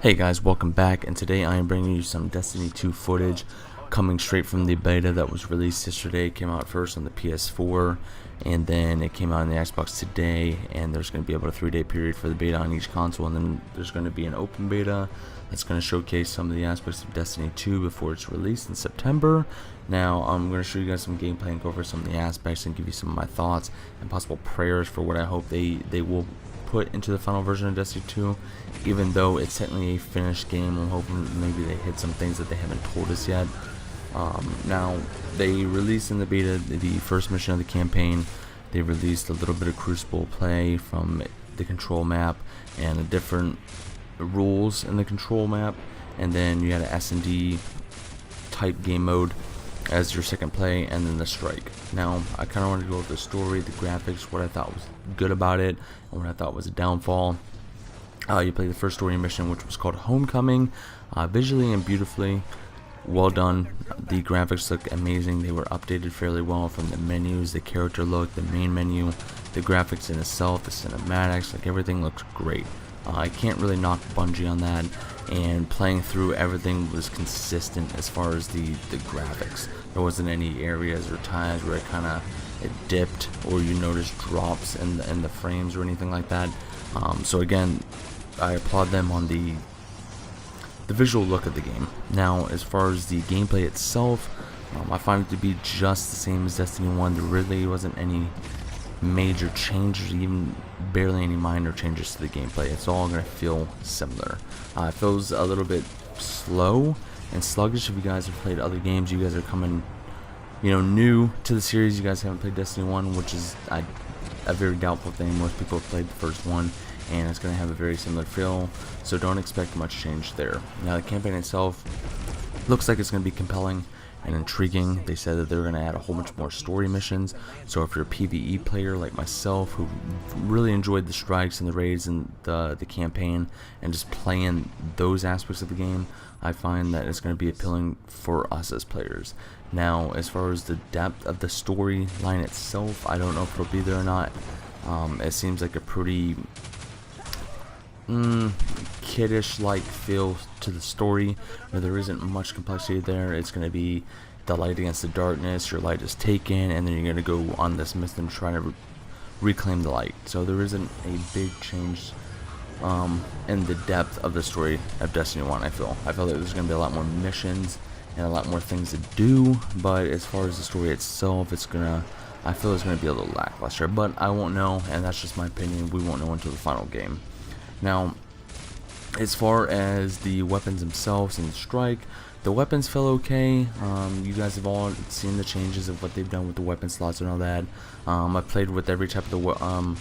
Hey guys, welcome back, and today I am bringing you some Destiny 2 footage coming straight from the beta that was released yesterday. It came out first on the PS4, and then it came out on the Xbox today, and there's going to be about a 3-day period for the beta on each console, and then there's going to be an open beta that's going to showcase some of the aspects of Destiny 2 before it's released in September. Now, I'm going to show you guys some gameplay and go over some of the aspects and give you some of my thoughts and possible prayers for what I hope they will put into the final version of Destiny 2. Even though it's technically a finished game, I'm hoping maybe they hit some things that they haven't told us yet. Now, they released in the beta the first mission of the campaign. They released a little bit of Crucible play from the control map and the different rules in the control map, and then you had an S&D type game mode as your second play, and then the strike. Now, I kind of wanted to go over the story, the graphics, what I thought was good about it, and what I thought was a downfall. You play the first story mission, which was called Homecoming. Visually and beautifully well done. The graphics look amazing. They were updated fairly well from the menus, the character look, the main menu, the graphics in itself, the cinematics, like everything looks great. I can't really knock Bungie on that, and playing through everything was consistent as far as the graphics. There wasn't any areas or times where it dipped or you noticed drops in the frames or anything like that. So again, I applaud them on the visual look of the game. Now, as far as the gameplay itself, I find it to be just the same as Destiny 1. There really wasn't any major changes, even barely any minor changes to the gameplay. It's all going to feel similar. It feels a little bit slow and sluggish. If you guys have played other games, you guys are coming, new to the series. You guys haven't played Destiny 1, which is a very doubtful thing. Most people have played the first one, and it's going to have a very similar feel, so don't expect much change there. Now, the campaign itself looks like it's going to be compelling and intriguing. They said that they're going to add a whole bunch more story missions, so if you're a PvE player like myself who really enjoyed the strikes and the raids and the campaign and just playing those aspects of the game, I find that it's going to be appealing for us as players. Now, as far as the depth of the storyline itself, I don't know if it'll be there or not. It seems like a pretty kiddish like feel to the story, where there isn't much complexity there. It's going to be the light against the darkness, your light is taken, and then you're going to go on this mission trying to reclaim the light. So there isn't a big change in the depth of the story of Destiny 1. I feel like there's going to be a lot more missions and a lot more things to do, but as far as the story itself, I feel it's going to be a little lackluster, but I won't know, and that's just my opinion. We won't know until the final game. Now, as far as the weapons themselves and the strike, the weapons feel okay. You guys have all seen the changes of what they've done with the weapon slots and all that. I've played with every type of the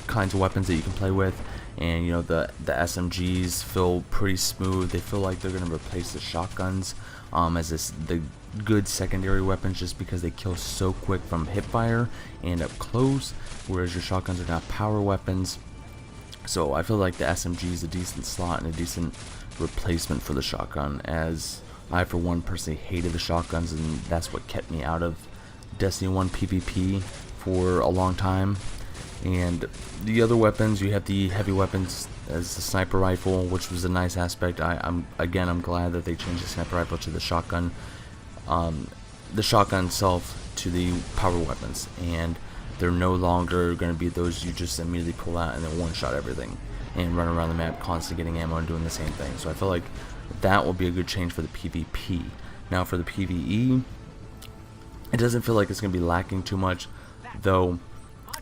kinds of weapons that you can play with, and the SMGs feel pretty smooth. They feel like they're going to replace the shotguns as the good secondary weapons, just because they kill so quick from hipfire and up close, whereas your shotguns are now power weapons. So I feel like the SMG is a decent slot and a decent replacement for the shotgun, as I for one personally hated the shotguns, and that's what kept me out of Destiny 1 PvP for a long time. And the other weapons, you have the heavy weapons as the sniper rifle, which was a nice aspect. I'm glad that they changed the sniper rifle to the shotgun itself to the power weapons, and they're no longer going to be those you just immediately pull out and then one-shot everything and run around the map constantly getting ammo and doing the same thing. So I feel like that will be a good change for the PvP. Now, for the PvE, it doesn't feel like it's going to be lacking too much, though.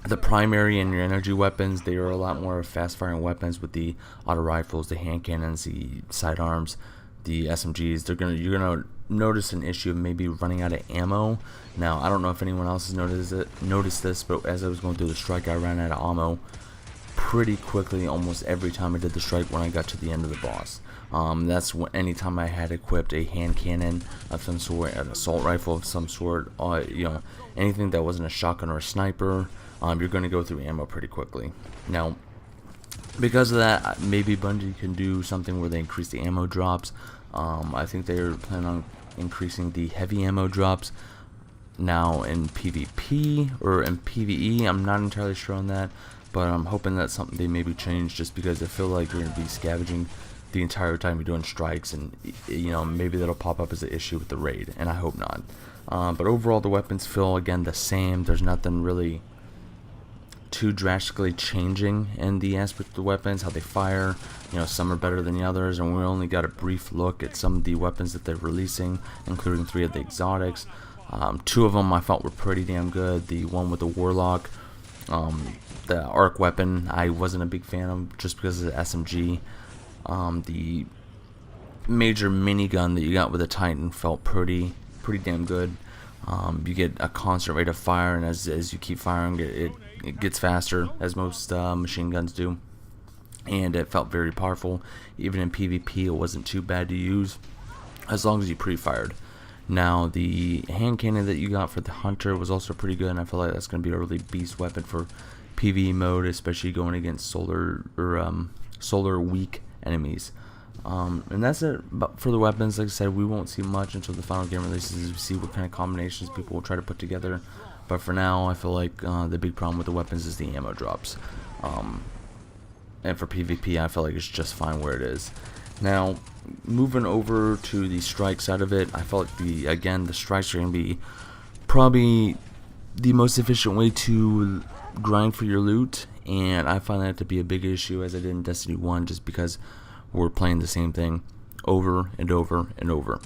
The primary and your energy weapons, they are a lot more fast-firing weapons with the auto rifles, the hand cannons, the sidearms, the SMGs. You're gonna notice an issue of maybe running out of ammo. Now, I don't know if anyone else has noticed this, but as I was going through the strike, I ran out of ammo pretty quickly almost every time I did the strike when I got to the end of the boss. That's anytime I had equipped a hand cannon of some sort, an assault rifle of some sort, anything that wasn't a shotgun or a sniper, you're going to go through ammo pretty quickly. Now, because of that, maybe Bungie can do something where they increase the ammo drops. I think they're planning on increasing the heavy ammo drops now in PvP or in PvE. I'm not entirely sure on that, but I'm hoping that's something they maybe change, just because I feel like you're going to be scavenging the entire time you're doing strikes, and maybe that'll pop up as an issue with the raid, and I hope not. But overall, the weapons feel again the same. There's nothing really too drastically changing in the aspect of the weapons, how they fire. Some are better than the others, and we only got a brief look at some of the weapons that they're releasing, including 3 of the exotics. 2 of them I felt were pretty damn good. The one with the warlock, the arc weapon, I wasn't a big fan of just because of the SMG. The major minigun that you got with the Titan felt pretty damn good. You get a constant rate of fire, and as you keep firing, it gets faster, as most machine guns do, and it felt very powerful. Even in PvP, it wasn't too bad to use as long as you pre-fired. Now, the hand cannon that you got for the hunter was also pretty good, and I feel like that's going to be a really beast weapon for PvE mode, especially going against solar weak enemies. And that's it. But for the weapons, like I said, we won't see much until the final game releases. We see what kind of combinations people will try to put together. But for now, I feel like the big problem with the weapons is the ammo drops. And for PvP, I feel like it's just fine where it is. Now, moving over to the strike side of it, I feel like the strikes are going to be probably the most efficient way to grind for your loot, and I find that to be a big issue, as I did in Destiny 1, just because we're playing the same thing over and over and over.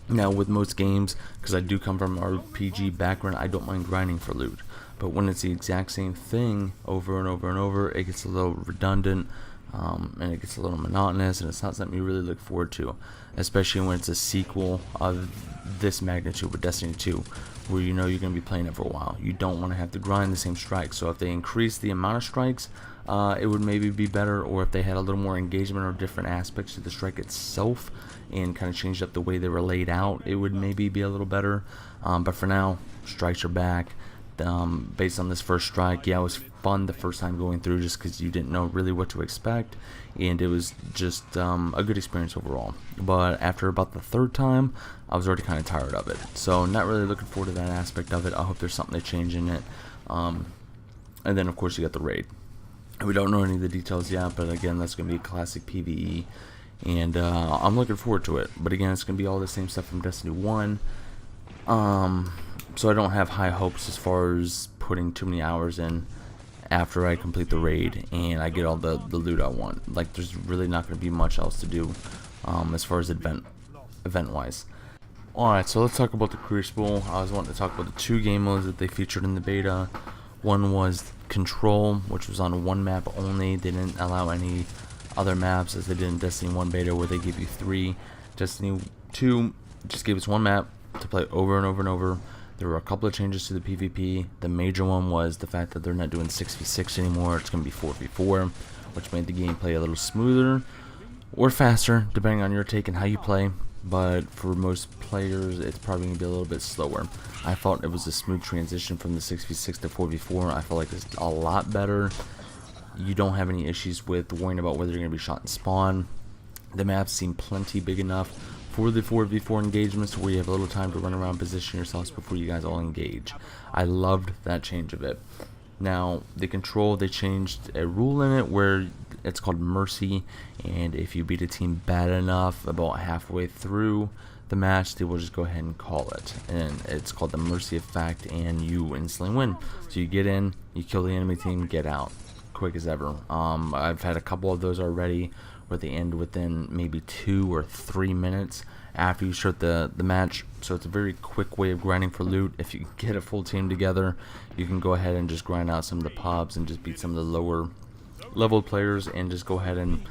Now, with most games, because I do come from an RPG background, I don't mind grinding for loot, but when it's the exact same thing over and over and over, it gets a little redundant, and it gets a little monotonous, and it's not something you really look forward to, especially when it's a sequel of this magnitude with Destiny 2, where you're going to be playing it for a while. You don't want to have to grind the same strikes. So if they increase the amount of strikes, it would maybe be better, or if they had a little more engagement or different aspects to the strike itself and kind of changed up the way they were laid out, it would maybe be a little better. But for now, strikes are back. Based on this first strike, yeah, it was fun the first time going through, just because you didn't know really what to expect, and it was just a good experience overall. But after about the 3rd time, I was already kind of tired of it, so not really looking forward to that aspect of it. I hope there's something they change in it. And then of course you got the raid. We don't know any of the details yet, but again, that's going to be classic PvE, and I'm looking forward to it. But again, it's going to be all the same stuff from Destiny 1. So I don't have high hopes as far as putting too many hours in after I complete the raid and I get all the loot I want. Like, there's really not going to be much else to do as far as event wise. Alright, so let's talk about the Crucible. I was wanting to talk about the 2 game modes that they featured in the beta. One was Control, which was on 1 map only. They didn't allow any other maps as they did in Destiny 1 beta, where they gave you 3. Destiny 2 just gave us 1 map to play over and over and over. There were a couple of changes to the PvP. The major one was the fact that they're not doing 6v6 anymore. It's going to be 4v4, which made the gameplay a little smoother or faster, depending on your take and how you play. But for most players, it's probably going to be a little bit slower. I thought it was a smooth transition from the 6v6 to 4v4. I felt like it's a lot better. You don't have any issues with worrying about whether you're going to be shot in spawn. The maps seem plenty big enough for the 4v4 engagements, where you have a little time to run around, position yourselves before you guys all engage. I loved that change of it. Now, the Control, they changed a rule in it where it's called Mercy, and if you beat a team bad enough about halfway through the match, they will just go ahead and call it, and it's called the Mercy effect, and you instantly win. So you get in, you kill the enemy team, get out quick as ever. I've had a couple of those already where they end within maybe 2 or 3 minutes after you start the match. So it's a very quick way of grinding for loot. If you get a full team together, you can go ahead and just grind out some of the pubs and just beat some of the lower level players and just go ahead and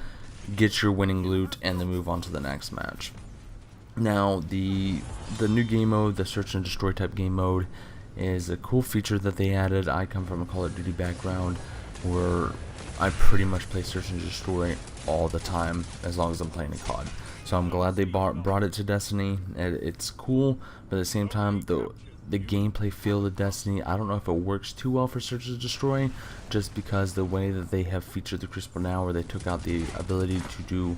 get your winning loot and then move on to the next match. Now, the new game mode, the search and destroy type game mode, is a cool feature that they added. I come from a Call of Duty background where I pretty much play search and destroy all the time as long as I'm playing a COD. So I'm glad they brought it to Destiny. It's cool, but at the same time, the gameplay feel of Destiny, I don't know if it works too well for search and destroy, just because the way that they have featured the Crucible now, where they took out the ability to do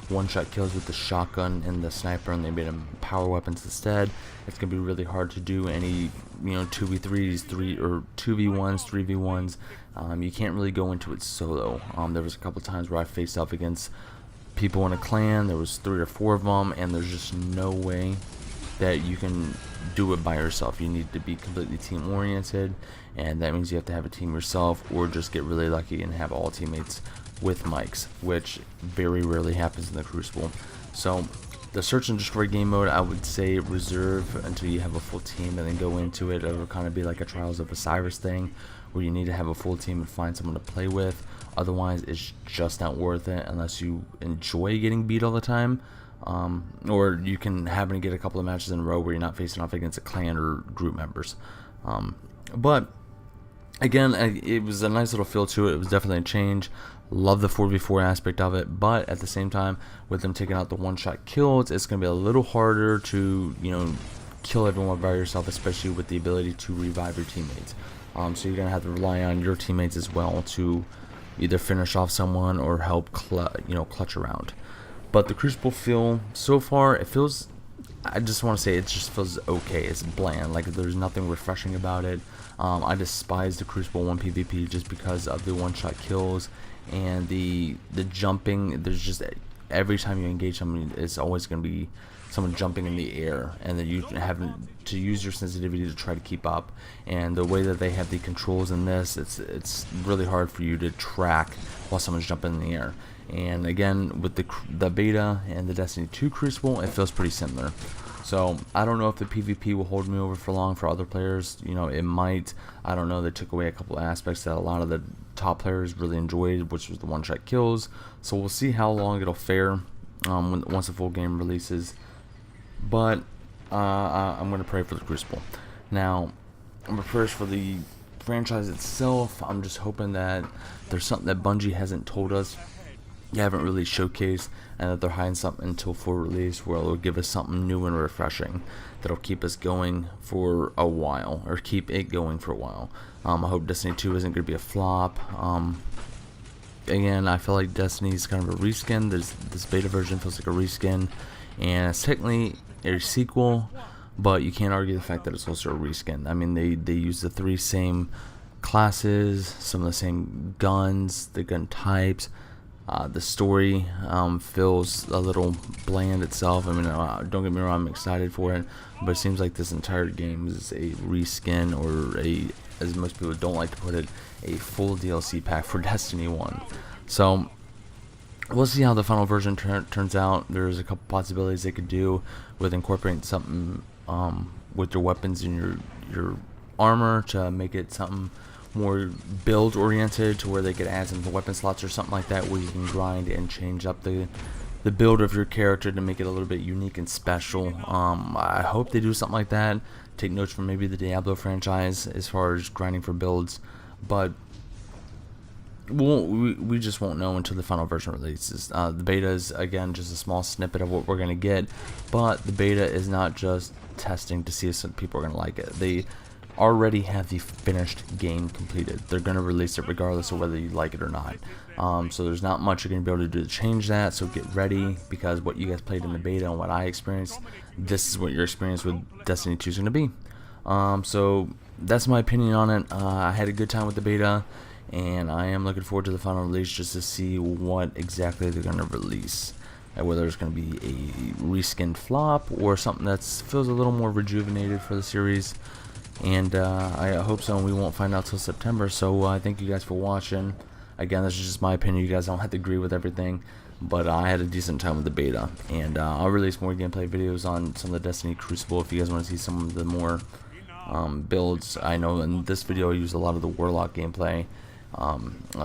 one-shot kills with the shotgun and the sniper, and they made them power weapons instead. It's gonna be really hard to do any 2v3s, 2v1s, 3v1s. You can't really go into it solo. There was a couple times where I faced off against people in a clan. There was 3 or 4 of them, and there's just no way that you can do it by yourself. You need to be completely team oriented, and that means you have to have a team yourself, or just get really lucky and have all teammates with mics, which very rarely happens in the Crucible. So the search and destroy game mode, I would say reserve until you have a full team, and then go into it. It'll kind of be like a Trials of Osiris thing, where you need to have a full team and find someone to play with. Otherwise, it's just not worth it unless you enjoy getting beat all the time. Or you can happen to get a couple of matches in a row where you're not facing off against a clan or group members. But again, it was a nice little feel to it. It was definitely a change. Love the 4v4 aspect of it, but at the same time, with them taking out the one-shot kills, it's going to be a little harder to, kill everyone by yourself, especially with the ability to revive your teammates. So you're going to have to rely on your teammates as well to either finish off someone or help clutch around. But the Crucible feel so far, it feels, I just want to say, it just feels okay. It's bland. Like, there's nothing refreshing about it. I despise the Crucible 1 PvP just because of the one-shot kills and the jumping. There's just, every time you engage someone, it's always going to be someone jumping in the air, and then you having to use your sensitivity to try to keep up. And the way that they have the controls in this, it's really hard for you to track while someone's jumping in the air. And again, with the beta and the Destiny 2 Crucible, it feels pretty similar. So I don't know if the PvP will hold me over for long for other players. It might. I don't know. They took away a couple of aspects that a lot of the top players really enjoyed, which was the one-shot kills. So we'll see how long it'll fare once the full game releases. But I'm going to pray for the Crucible. Now, I'm prepared for the franchise itself. I'm just hoping that there's something that Bungie hasn't told us, you haven't really showcased, and that they're hiding something until full release where it'll give us something new and refreshing that'll keep us going for a while, or keep it going for a while. I hope Destiny 2 isn't going to be a flop. Again, I feel like Destiny's kind of a reskin. This beta version feels like a reskin, and it's technically a sequel, but you can't argue the fact that it's also a reskin. I mean, they use the 3 same classes, some of the same guns, the gun types. The story feels a little bland itself. I mean, don't get me wrong, I'm excited for it, but it seems like this entire game is a reskin, or as most people don't like to put it, a full DLC pack for Destiny 1. So we'll see how the final version turns out. There's a couple possibilities they could do with incorporating something with your weapons and your armor to make it something more build oriented, to where they could add some weapon slots or something like that, where you can grind and change up the build of your character to make it a little bit unique and special. I hope they do something like that. Take notes from maybe the Diablo franchise as far as grinding for builds, but we just won't know until the final version releases. The beta is, again, just a small snippet of what we're going to get, but the beta is not just testing to see if some people are going to like it. They already have the finished game completed. They're going to release it regardless of whether you like it or not. So there's not much you're going to be able to do to change that, so get ready, because what you guys played in the beta and what I experienced, this is what your experience with Destiny 2 is going to be. So that's my opinion on it. I had a good time with the beta, and I am looking forward to the final release just to see what exactly they're going to release. Whether it's going to be a reskinned flop or something that feels a little more rejuvenated for the series. And I hope so, and we won't find out till September. So thank you guys for watching. Again, this is just my opinion. You guys don't have to agree with everything, but I had a decent time with the beta, and I'll release more gameplay videos on some of the Destiny Crucible if you guys want to see some of the more builds. I know in this video I used a lot of the Warlock gameplay,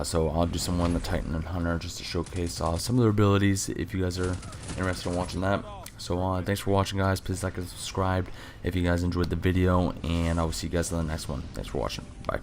so I'll do some more on the Titan and Hunter just to showcase some of their abilities if you guys are interested in watching that. So thanks for watching, guys. Please like and subscribe if you guys enjoyed the video, and I will see you guys in the next one. Thanks for watching. Bye.